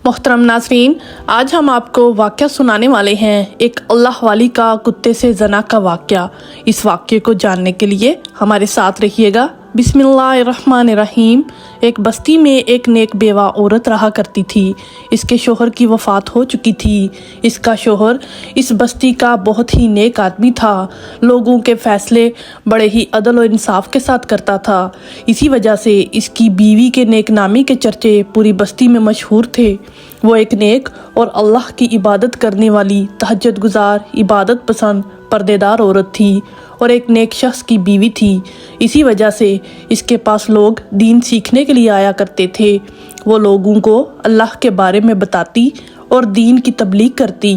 محترم ناظرین، آج ہم آپ کو واقعہ سنانے والے ہیں، ایک اللہ والی کا کتے سے زنا کا واقعہ۔ اس واقعے کو جاننے کے لیے ہمارے ساتھ رہیے گا۔ بسم اللہ الرحمن الرحیم۔ ایک بستی میں ایک نیک بیوہ عورت رہا کرتی تھی۔ اس کے شوہر کی وفات ہو چکی تھی۔ اس کا شوہر اس بستی کا بہت ہی نیک آدمی تھا، لوگوں کے فیصلے بڑے ہی عدل و انصاف کے ساتھ کرتا تھا۔ اسی وجہ سے اس کی بیوی کے نیک نامی کے چرچے پوری بستی میں مشہور تھے۔ وہ ایک نیک اور اللہ کی عبادت کرنے والی، تہجد گزار، عبادت پسند، پردے دار عورت تھی اور ایک نیک شخص کی بیوی تھی۔ اسی وجہ سے اس کے پاس لوگ دین سیکھنے کے لیے آیا کرتے تھے۔ وہ لوگوں کو اللہ کے بارے میں بتاتی اور دین کی تبلیغ کرتی۔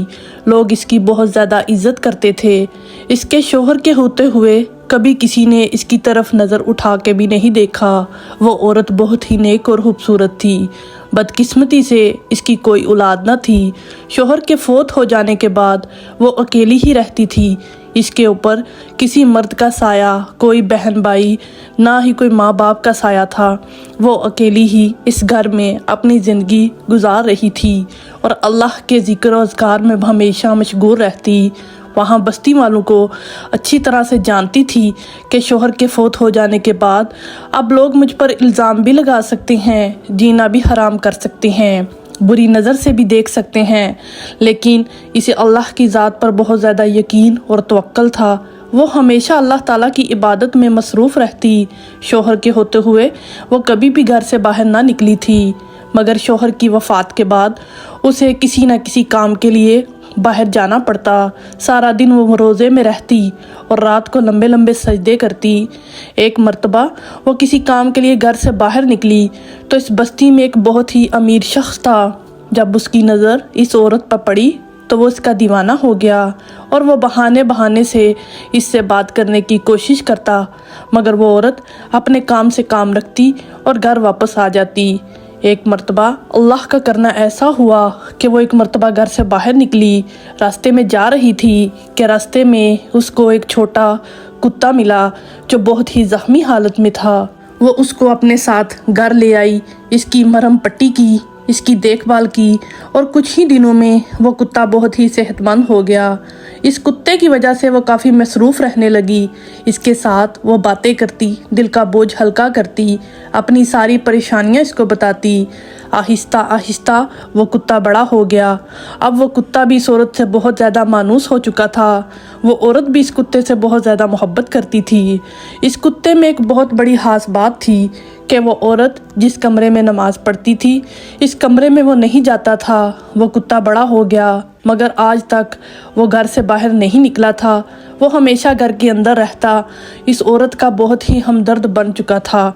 لوگ اس کی بہت زیادہ عزت کرتے تھے۔ اس کے شوہر کے ہوتے ہوئے کبھی کسی نے اس کی طرف نظر اٹھا کے بھی نہیں دیکھا۔ وہ عورت بہت ہی نیک اور خوبصورت تھی۔ بدقسمتی سے اس کی کوئی اولاد نہ تھی۔ شوہر کے فوت ہو جانے کے بعد وہ اکیلی ہی رہتی تھی۔ اس کے اوپر کسی مرد کا سایہ، کوئی بہن بھائی، نہ ہی کوئی ماں باپ کا سایہ تھا۔ وہ اکیلی ہی اس گھر میں اپنی زندگی گزار رہی تھی اور اللہ کے ذکر و اذکار میں ہمیشہ مشغول رہتی۔ وہاں بستی والوں کو اچھی طرح سے جانتی تھی کہ شوہر کے فوت ہو جانے کے بعد اب لوگ مجھ پر الزام بھی لگا سکتے ہیں، جینا بھی حرام کر سکتے ہیں، بری نظر سے بھی دیکھ سکتے ہیں، لیکن اسے اللہ کی ذات پر بہت زیادہ یقین اور توکل تھا۔ وہ ہمیشہ اللہ تعالیٰ کی عبادت میں مصروف رہتی۔ شوہر کے ہوتے ہوئے وہ کبھی بھی گھر سے باہر نہ نکلی تھی، مگر شوہر کی وفات کے بعد اسے کسی نہ کسی کام کے لیے باہر جانا پڑتا۔ سارا دن وہ روزے میں رہتی اور رات کو لمبے لمبے سجدے کرتی۔ ایک مرتبہ وہ کسی کام کے لیے گھر سے باہر نکلی تو اس بستی میں ایک بہت ہی امیر شخص تھا۔ جب اس کی نظر اس عورت پر پڑی تو وہ اس کا دیوانہ ہو گیا اور وہ بہانے سے اس سے بات کرنے کی کوشش کرتا، مگر وہ عورت اپنے کام سے کام رکھتی اور گھر واپس آ جاتی۔ ایک مرتبہ اللہ کا کرنا ایسا ہوا کہ وہ ایک مرتبہ گھر سے باہر نکلی، راستے میں جا رہی تھی کہ راستے میں اس کو ایک چھوٹا کتا ملا جو بہت ہی زخمی حالت میں تھا۔ وہ اس کو اپنے ساتھ گھر لے آئی، اس کی مرہم پٹی کی، اس کی دیکھ بھال کی اور کچھ ہی دنوں میں وہ کتا بہت ہی صحت مند ہو گیا۔ اس کتے کی وجہ سے وہ کافی مصروف رہنے لگی۔ اس کے ساتھ وہ باتیں کرتی، دل کا بوجھ ہلکا کرتی، اپنی ساری پریشانیاں اس کو بتاتی۔ آہستہ آہستہ وہ کتا بڑا ہو گیا۔ اب وہ کتا بھی اس عورت سے بہت زیادہ مانوس ہو چکا تھا۔ وہ عورت بھی اس کتے سے بہت زیادہ محبت کرتی تھی۔ اس کتے میں ایک بہت بڑی خاص بات تھی کہ وہ عورت جس کمرے میں نماز پڑھتی تھی، اس کمرے میں وہ نہیں جاتا تھا۔ وہ کتا بڑا ہو گیا مگر آج تک وہ گھر سے باہر نہیں نکلا تھا۔ وہ ہمیشہ گھر کے اندر رہتا۔ اس عورت کا بہت ہی ہمدرد بن چکا تھا۔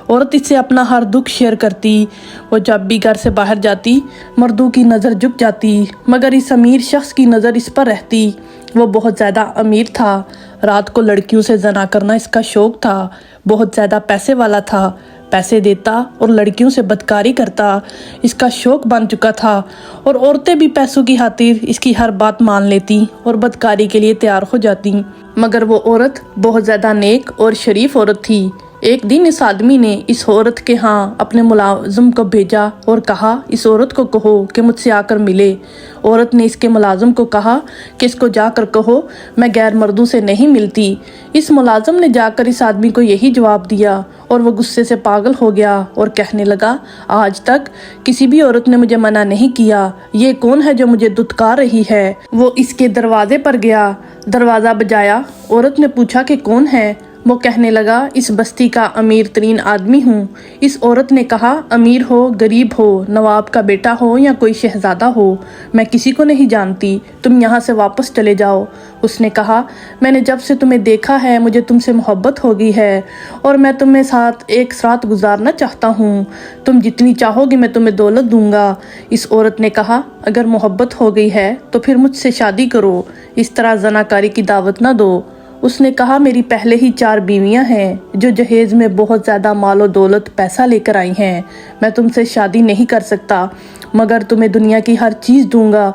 عورت اس سے اپنا ہر دکھ شیئر کرتی۔ وہ جب بھی گھر سے باہر جاتی، مردوں کی نظر جھک جاتی، مگر اس امیر شخص کی نظر اس پر رہتی۔ وہ بہت زیادہ امیر تھا۔ رات کو لڑکیوں سے زنا کرنا اس کا شوق تھا۔ بہت زیادہ پیسے والا تھا، پیسے دیتا اور لڑکیوں سے بدکاری کرتا اس کا شوق بن چکا تھا، اور عورتیں بھی پیسوں کی خاطر اس کی ہر بات مان لیتی اور بدکاری کے لیے تیار ہو جاتی۔ مگر وہ عورت بہت زیادہ نیک اور شریف عورت تھی۔ ایک دن اس آدمی نے اس عورت کے ہاں اپنے ملازم کو بھیجا اور کہا، اس عورت کو کہو کہ مجھ سے آ کر ملے۔ عورت نے اس کے ملازم کو کہا کہ اس کو جا کر کہو میں غیر مردوں سے نہیں ملتی۔ اس ملازم نے جا کر اس آدمی کو یہی جواب دیا اور وہ غصے سے پاگل ہو گیا اور کہنے لگا، آج تک کسی بھی عورت نے مجھے منع نہیں کیا، یہ کون ہے جو مجھے دھتکار رہی ہے؟ وہ اس کے دروازے پر گیا، دروازہ بجایا۔ عورت نے پوچھا کہ کون ہے؟ وہ کہنے لگا، اس بستی کا امیر ترین آدمی ہوں۔ اس عورت نے کہا، امیر ہو، غریب ہو، نواب کا بیٹا ہو یا کوئی شہزادہ ہو، میں کسی کو نہیں جانتی، تم یہاں سے واپس چلے جاؤ۔ اس نے کہا، میں نے جب سے تمہیں دیکھا ہے مجھے تم سے محبت ہو گئی ہے اور میں تمہیں ساتھ ایک رات گزارنا چاہتا ہوں، تم جتنی چاہو گی میں تمہیں دولت دوں گا۔ اس عورت نے کہا، اگر محبت ہو گئی ہے تو پھر مجھ سے شادی کرو، اس طرح زناکاری کی دعوت نہ دو۔ اس نے کہا، میری پہلے ہی 4 بیویاں ہیں جو جہیز میں بہت زیادہ مال و دولت پیسہ لے کر آئی ہیں، میں تم سے شادی نہیں کر سکتا، مگر تمہیں دنیا کی ہر چیز دوں گا،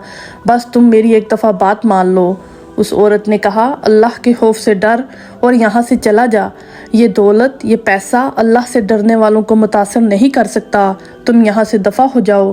بس تم میری ایک دفعہ بات مان لو۔ اس عورت نے کہا، اللہ کے خوف سے ڈر اور یہاں سے چلا جا، یہ دولت، یہ پیسہ اللہ سے ڈرنے والوں کو متاثر نہیں کر سکتا، تم یہاں سے دفع ہو جاؤ۔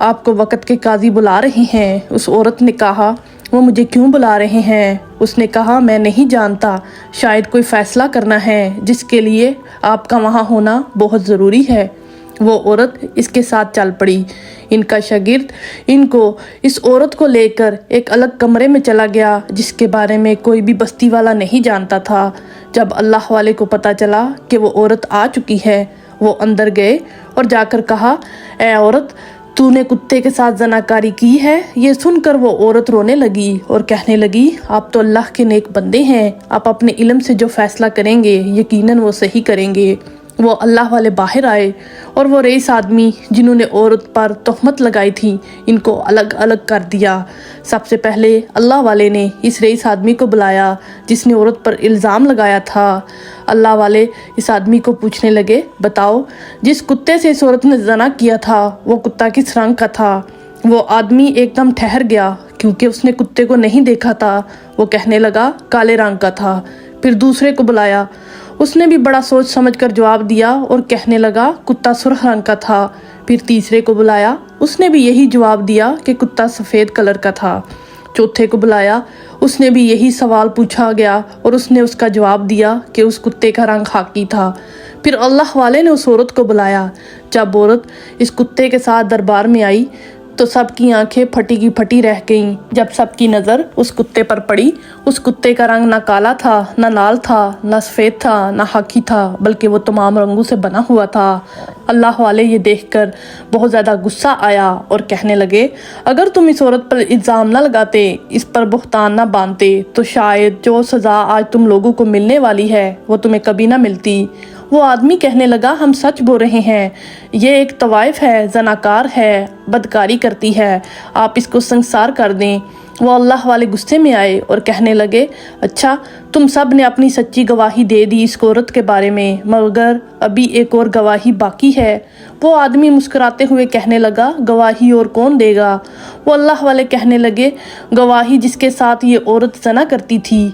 آپ کو وقت کے قاضی بلا رہے ہیں۔ اس عورت نے کہا وہ مجھے کیوں بلا رہے ہیں؟ اس نے کہا میں نہیں جانتا، شاید کوئی فیصلہ کرنا ہے جس کے لیے آپ کا وہاں ہونا بہت ضروری ہے۔ وہ عورت اس کے ساتھ چل پڑی۔ ان کا شاگرد ان کو اس عورت کو لے کر ایک الگ کمرے میں چلا گیا جس کے بارے میں کوئی بھی بستی والا نہیں جانتا تھا۔ جب اللہ والے کو پتہ چلا کہ وہ عورت آ چکی ہے، وہ اندر گئے اور جا کر کہا اے عورت، تو نے کتے کے ساتھ زناکاری کی ہے؟ یہ سن کر وہ عورت رونے لگی اور کہنے لگی آپ تو اللہ کے نیک بندے ہیں، آپ اپنے علم سے جو فیصلہ کریں گے یقیناً وہ صحیح کریں گے۔ وہ اللہ والے باہر آئے اور وہ رئیس آدمی جنہوں نے عورت پر تہمت لگائی تھی ان کو الگ الگ کر دیا۔ سب سے پہلے اللہ والے نے اس رئیس آدمی کو بلایا جس نے عورت پر الزام لگایا تھا۔ اللہ والے اس آدمی کو پوچھنے لگے بتاؤ جس کتے سے اس عورت نے زنا کیا تھا وہ کتا کس رنگ کا تھا؟ وہ آدمی ایک دم ٹھہر گیا کیونکہ اس نے کتے کو نہیں دیکھا تھا۔ وہ کہنے لگا کالے رنگ کا تھا۔ پھر دوسرے کو بلایا، اس نے بھی بڑا سوچ سمجھ کر جواب دیا اور کہنے لگا کتا سرخ رنگ کا تھا۔ پھر تیسرے کو بلایا، اس نے بھی یہی جواب دیا کہ کتا سفید کلر کا تھا۔ چوتھے کو بلایا، اس نے بھی یہی سوال پوچھا گیا اور اس نے اس کا جواب دیا کہ اس کتے کا رنگ خاکی تھا۔ پھر اللہ والے نے اس عورت کو بلایا۔ جب عورت اس کتے کے ساتھ دربار میں آئی تو سب کی آنکھیں پھٹی کی پھٹی رہ گئیں۔ جب سب کی نظر اس کتے پر پڑی، اس کتے کا رنگ نہ کالا تھا، نہ لال تھا، نہ سفید تھا، نہ خاکی تھا، بلکہ وہ تمام رنگوں سے بنا ہوا تھا۔ اللہ والے یہ دیکھ کر بہت زیادہ غصہ آیا اور کہنے لگے اگر تم اس عورت پر الزام نہ لگاتے، اس پر بہتان نہ باندھتے تو شاید جو سزا آج تم لوگوں کو ملنے والی ہے وہ تمہیں کبھی نہ ملتی۔ وہ آدمی کہنے لگا ہم سچ بول رہے ہیں، یہ ایک طوائف ہے، زناکار ہے، بدکاری کرتی ہے، آپ اس کو سنسار کر دیں۔ وہ اللہ والے غصے میں آئے اور کہنے لگے اچھا تم سب نے اپنی سچی گواہی دے دی اس عورت کے بارے میں، مگر ابھی ایک اور گواہی باقی ہے۔ وہ آدمی مسکراتے ہوئے کہنے لگا گواہی اور کون دے گا؟ وہ اللہ والے کہنے لگے گواہی جس کے ساتھ یہ عورت زنا کرتی تھی۔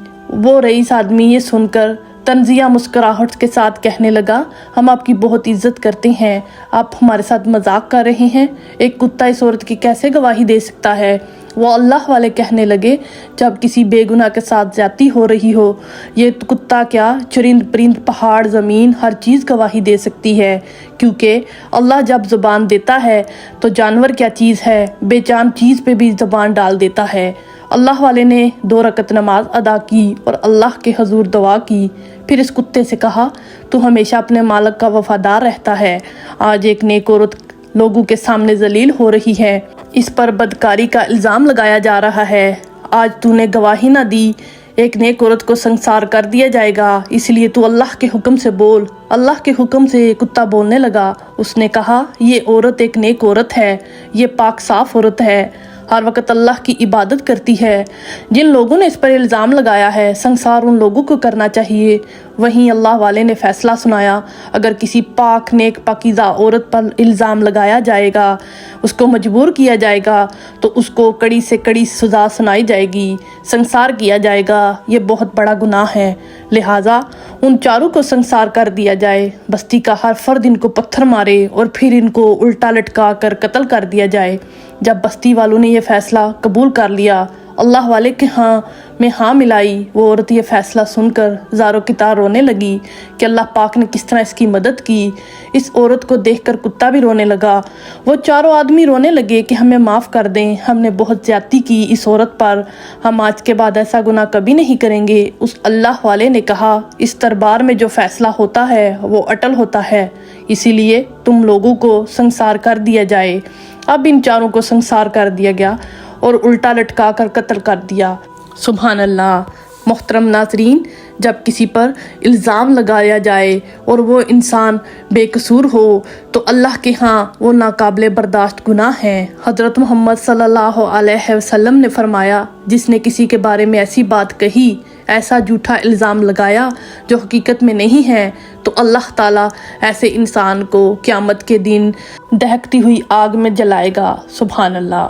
وہ رئیس آدمی یہ سن کر طنزیہ مسکراہٹ کے ساتھ کہنے لگا ہم آپ کی بہت عزت کرتے ہیں، آپ ہمارے ساتھ مذاق کر رہے ہیں، ایک کتا اس عورت کی کیسے گواہی دے سکتا ہے؟ وہ اللہ والے کہنے لگے جب کسی بے گناہ کے ساتھ زیادتی ہو رہی ہو یہ کتا کیا، چرند پرند، پہاڑ، زمین، ہر چیز گواہی دے سکتی ہے، کیونکہ اللہ جب زبان دیتا ہے تو جانور کیا چیز ہے، بے جان چیز پہ بھی زبان ڈال دیتا ہے۔ اللہ والے نے 2 رکعت نماز ادا کی اور اللہ کے حضور دعا کی، پھر اس کتے سے کہا تو ہمیشہ اپنے مالک کا وفادار رہتا ہے، آج ایک نیک عورت لوگوں کے سامنے ذلیل ہو رہی ہے، اس پر بدکاری کا الزام لگایا جا رہا ہے، آج تو نے گواہی نہ دی، ایک نیک عورت کو سنسار کر دیا جائے گا، اس لیے تو اللہ کے حکم سے بول۔ اللہ کے حکم سے کتا بولنے لگا، اس نے کہا یہ عورت ایک نیک عورت ہے، یہ پاک صاف عورت ہے، ہر وقت اللہ کی عبادت کرتی ہے، جن لوگوں نے اس پر الزام لگایا ہے سنسار ان لوگوں کو کرنا چاہیے۔ وہیں اللہ والے نے فیصلہ سنایا اگر کسی پاک نیک پاکیزہ عورت پر الزام لگایا جائے گا، اس کو مجبور کیا جائے گا تو اس کو کڑی سے کڑی سزا سنائی جائے گی، سنسار کیا جائے گا، یہ بہت بڑا گناہ ہے، لہٰذا ان چاروں کو سنسار کر دیا جائے، بستی کا ہر فرد ان کو پتھر مارے اور پھر ان کو الٹا لٹکا کر قتل کر دیا جائے۔ جب بستی والوں نے یہ فیصلہ قبول کر لیا، اللہ والے کے ہاں میں ہاں ملائی، وہ عورت یہ فیصلہ سن کر زاروں کی طرح رونے لگی کہ اللہ پاک نے کس طرح اس کی مدد کی۔ اس عورت کو دیکھ کر کتا بھی رونے لگا۔ وہ چاروں آدمی رونے لگے کہ ہمیں معاف کر دیں، ہم نے بہت زیادتی کی اس عورت پر، ہم آج کے بعد ایسا گناہ کبھی نہیں کریں گے۔ اس اللہ والے نے کہا اس دربار میں جو فیصلہ ہوتا ہے وہ اٹل ہوتا ہے، اسی لیے تم لوگوں کو سنسار کر دیا جائے۔ اب ان چاروں کو سنسار کر دیا گیا اور الٹا لٹکا کر قتل کر دیا۔ سبحان اللہ۔ محترم ناظرین، جب کسی پر الزام لگایا جائے اور وہ انسان بے قصور ہو تو اللہ کے ہاں وہ ناقابل برداشت گناہ ہے۔ حضرت محمد صلی اللہ علیہ وسلم نے فرمایا جس نے کسی کے بارے میں ایسی بات کہی، ایسا جھوٹا الزام لگایا جو حقیقت میں نہیں ہے، تو اللہ تعالیٰ ایسے انسان کو قیامت کے دن دہکتی ہوئی آگ میں جلائے گا۔ سبحان اللہ۔